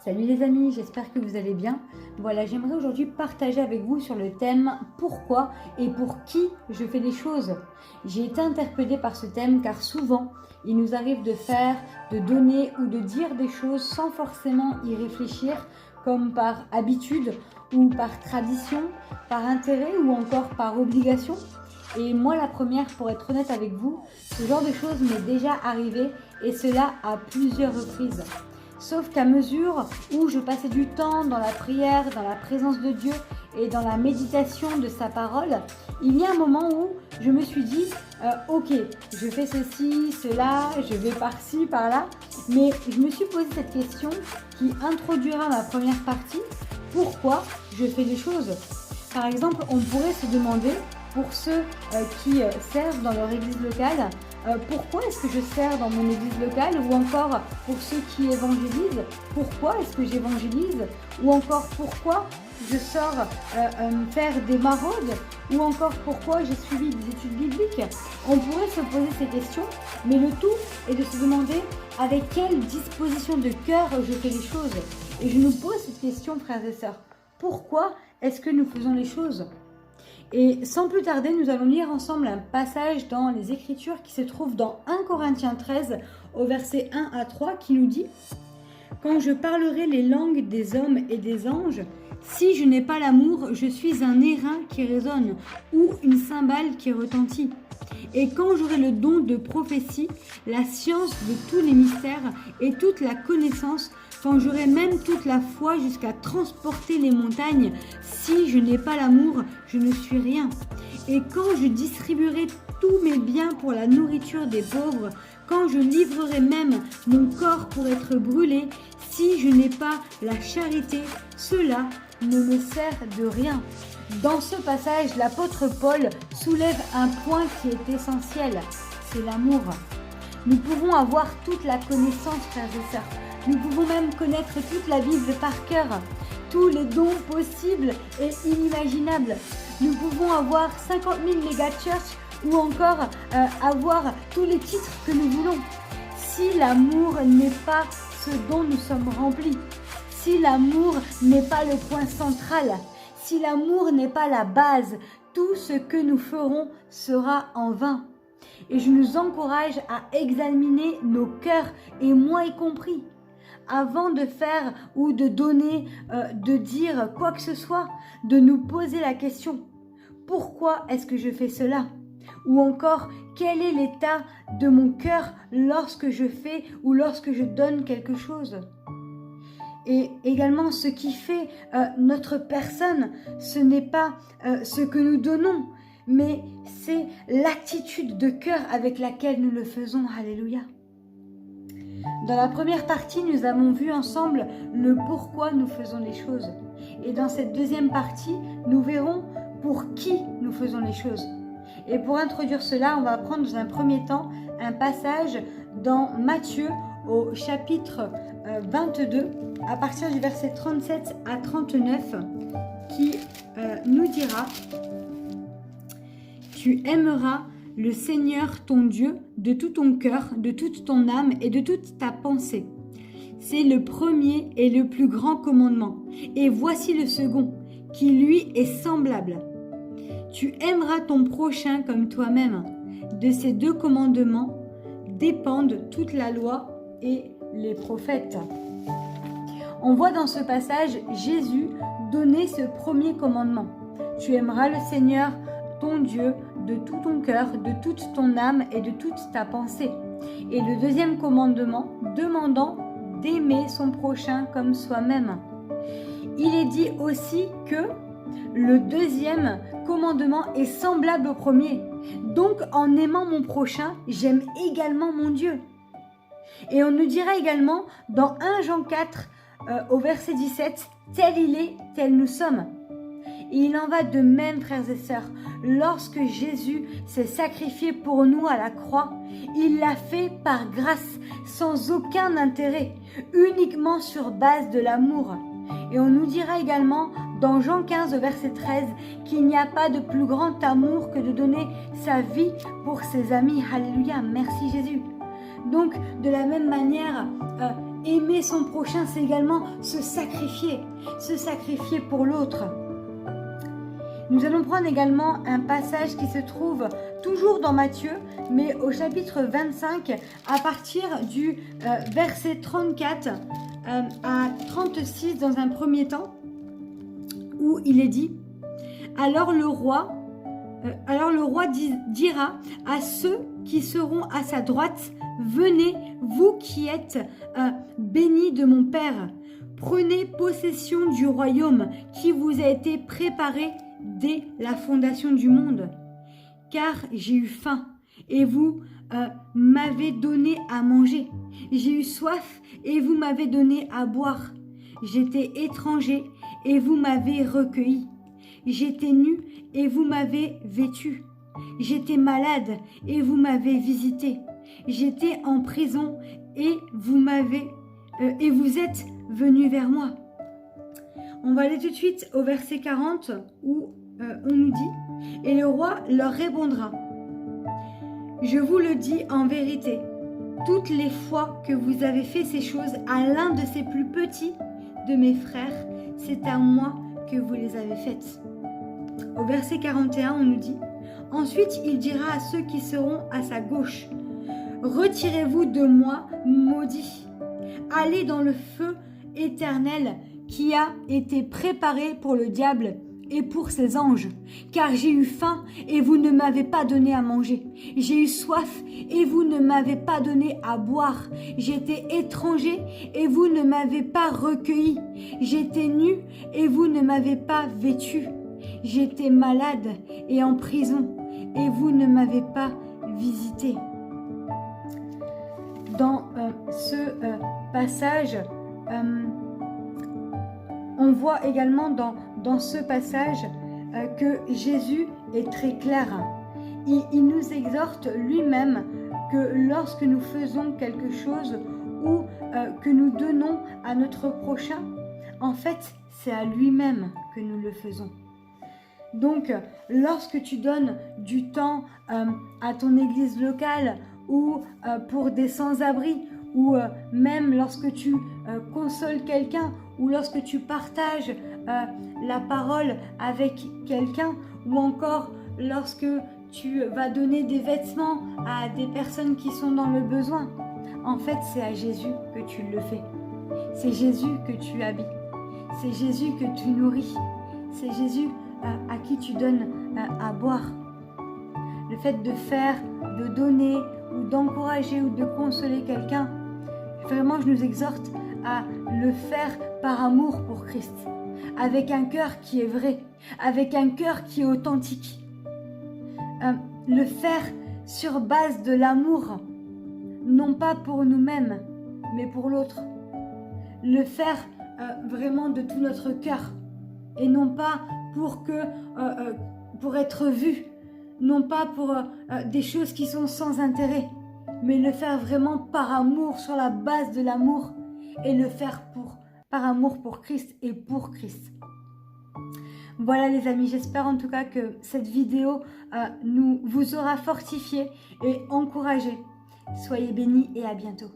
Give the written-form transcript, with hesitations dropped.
Salut les amis, j'espère que vous allez bien. Voilà, j'aimerais aujourd'hui partager avec vous sur le thème pourquoi et pour qui je fais les choses. J'ai été interpellée par ce thème car souvent il nous arrive de faire, de donner ou de dire des choses sans forcément y réfléchir, comme par habitude ou par tradition, par intérêt ou encore par obligation. Et moi la première, pour être honnête avec vous, ce genre de choses m'est déjà arrivé et cela à plusieurs reprises. Sauf qu'à mesure où je passais du temps dans la prière, dans la présence de Dieu et dans la méditation de sa parole, il y a un moment où je me suis dit ok, je fais ceci, cela, je vais par-ci, par-là, mais je me suis posé cette question qui introduira ma première partie, pourquoi je fais les choses. Par exemple, on pourrait se demander, pour ceux qui servent dans leur église locale, pourquoi est-ce que je sers dans mon église locale, ou encore pour ceux qui évangélisent, pourquoi est-ce que j'évangélise, ou encore pourquoi je sors faire des maraudes, ou encore pourquoi j'ai suivi des études bibliques. On pourrait se poser ces questions, mais le tout est de se demander avec quelle disposition de cœur je fais les choses. Et je nous pose cette question, frères et sœurs, pourquoi est-ce que nous faisons les choses ? Et sans plus tarder, nous allons lire ensemble un passage dans les Écritures qui se trouve dans 1 Corinthiens 13 au verset 1 à 3 qui nous dit « Quand je parlerai les langues des hommes et des anges, si je n'ai pas l'amour, je suis un airain qui résonne ou une cymbale qui retentit. Et quand j'aurai le don de prophétie, la science de tous les mystères et toute la connaissance, quand j'aurai même toute la foi jusqu'à transporter les montagnes, si je n'ai pas l'amour, je ne suis rien. Et quand je distribuerai tous mes biens pour la nourriture des pauvres, quand je livrerai même mon corps pour être brûlé, si je n'ai pas la charité, cela ne me sert de rien. » Dans ce passage, l'apôtre Paul soulève un point qui est essentiel, c'est l'amour. Nous pouvons avoir toute la connaissance, frères et sœurs. Nous pouvons même connaître toute la Bible par cœur, tous les dons possibles et inimaginables. Nous pouvons avoir 50 000 méga-church ou encore avoir tous les titres que nous voulons. Si l'amour n'est pas ce dont nous sommes remplis, si l'amour n'est pas le point central, si l'amour n'est pas la base, tout ce que nous ferons sera en vain. Et je nous encourage à examiner nos cœurs, et moi y compris, avant de faire ou de donner, de dire quoi que ce soit, de nous poser la question, pourquoi est-ce que je fais cela ? Ou encore, quel est l'état de mon cœur lorsque je fais ou lorsque je donne quelque chose ? Et également, ce qui fait notre personne, ce n'est pas ce que nous donnons, mais c'est l'attitude de cœur avec laquelle nous le faisons. Alléluia. Dans la première partie, nous avons vu ensemble le pourquoi nous faisons les choses. Et dans cette deuxième partie, nous verrons pour qui nous faisons les choses. Et pour introduire cela, on va prendre dans un premier temps un passage dans Matthieu au chapitre 22, à partir du verset 37 à 39, qui nous dira « Tu aimeras le Seigneur ton Dieu de tout ton cœur, de toute ton âme et de toute ta pensée. C'est le premier et le plus grand commandement. Et voici le second, qui lui est semblable. Tu aimeras ton prochain comme toi-même. De ces deux commandements dépendent toute la loi et les prophètes. » On voit dans ce passage Jésus donner ce premier commandement. Tu aimeras le Seigneur ton Dieu de tout ton cœur, de toute ton âme et de toute ta pensée. Et le deuxième commandement demandant d'aimer son prochain comme soi-même. Il est dit aussi que le deuxième commandement est semblable au premier. Donc en aimant mon prochain, j'aime également mon Dieu. Et on nous dira également dans 1 Jean 4 au verset 17, tel il est, tel nous sommes. Et il en va de même, frères et sœurs, lorsque Jésus s'est sacrifié pour nous à la croix, il l'a fait par grâce, sans aucun intérêt, uniquement sur base de l'amour. Et on nous dira également dans Jean 15 au verset 13 qu'il n'y a pas de plus grand amour que de donner sa vie pour ses amis. Alléluia, merci Jésus. Donc de la même manière, aimer son prochain, c'est également se sacrifier pour l'autre. Nous allons prendre également un passage qui se trouve toujours dans Matthieu, mais au chapitre 25, à partir du verset 34 à 36 dans un premier temps, où il est dit « Alors le roi dira à ceux qui seront à sa droite, venez, vous qui êtes bénis de mon Père, prenez possession du royaume qui vous a été préparé dès la fondation du monde. Car j'ai eu faim et vous m'avez donné à manger. J'ai eu soif et vous m'avez donné à boire. J'étais étranger et vous m'avez recueilli. J'étais nu et vous m'avez vêtu. J'étais malade et vous m'avez visité. J'étais en prison et vous êtes venus vers moi. » On va aller tout de suite au verset 40 où on nous dit « Et le roi leur répondra, je vous le dis en vérité, toutes les fois que vous avez fait ces choses à l'un de ces plus petits de mes frères, c'est à moi que vous les avez faites. » Au verset 41, on nous dit « Ensuite, il dira à ceux qui seront à sa gauche, retirez-vous de moi, maudits, allez dans le feu éternel qui a été préparé pour le diable et pour ses anges. Car j'ai eu faim et vous ne m'avez pas donné à manger. J'ai eu soif et vous ne m'avez pas donné à boire. J'étais étranger et vous ne m'avez pas recueilli. J'étais nu et vous ne m'avez pas vêtu. J'étais malade et en prison et vous ne m'avez pas visité. » Dans ce passage, on voit également dans ce passage que Jésus est très clair. Il nous exhorte lui-même que lorsque nous faisons quelque chose ou que nous donnons à notre prochain, en fait, c'est à lui-même que nous le faisons. Donc, lorsque tu donnes du temps à ton église locale ou pour des sans-abri, ou même lorsque tu consoles quelqu'un, ou lorsque tu partages la parole avec quelqu'un, ou encore lorsque tu vas donner des vêtements à des personnes qui sont dans le besoin, en fait, c'est à Jésus que tu le fais. C'est Jésus que tu habilles. C'est Jésus que tu nourris. C'est Jésus à qui tu donnes à boire. Le fait de faire, de donner, ou d'encourager ou de consoler quelqu'un, vraiment je nous exhorte à le faire par amour pour Christ, avec un cœur qui est vrai, avec un cœur qui est authentique. Le faire sur base de l'amour, non pas pour nous-mêmes, mais pour l'autre. Le faire vraiment de tout notre cœur, et non pas pour être vu, non pas pour des choses qui sont sans intérêt, mais le faire vraiment par amour, sur la base de l'amour, et le faire par amour pour Christ et pour Christ. Voilà les amis, j'espère en tout cas que cette vidéo vous aura fortifié et encouragé. Soyez bénis et à bientôt.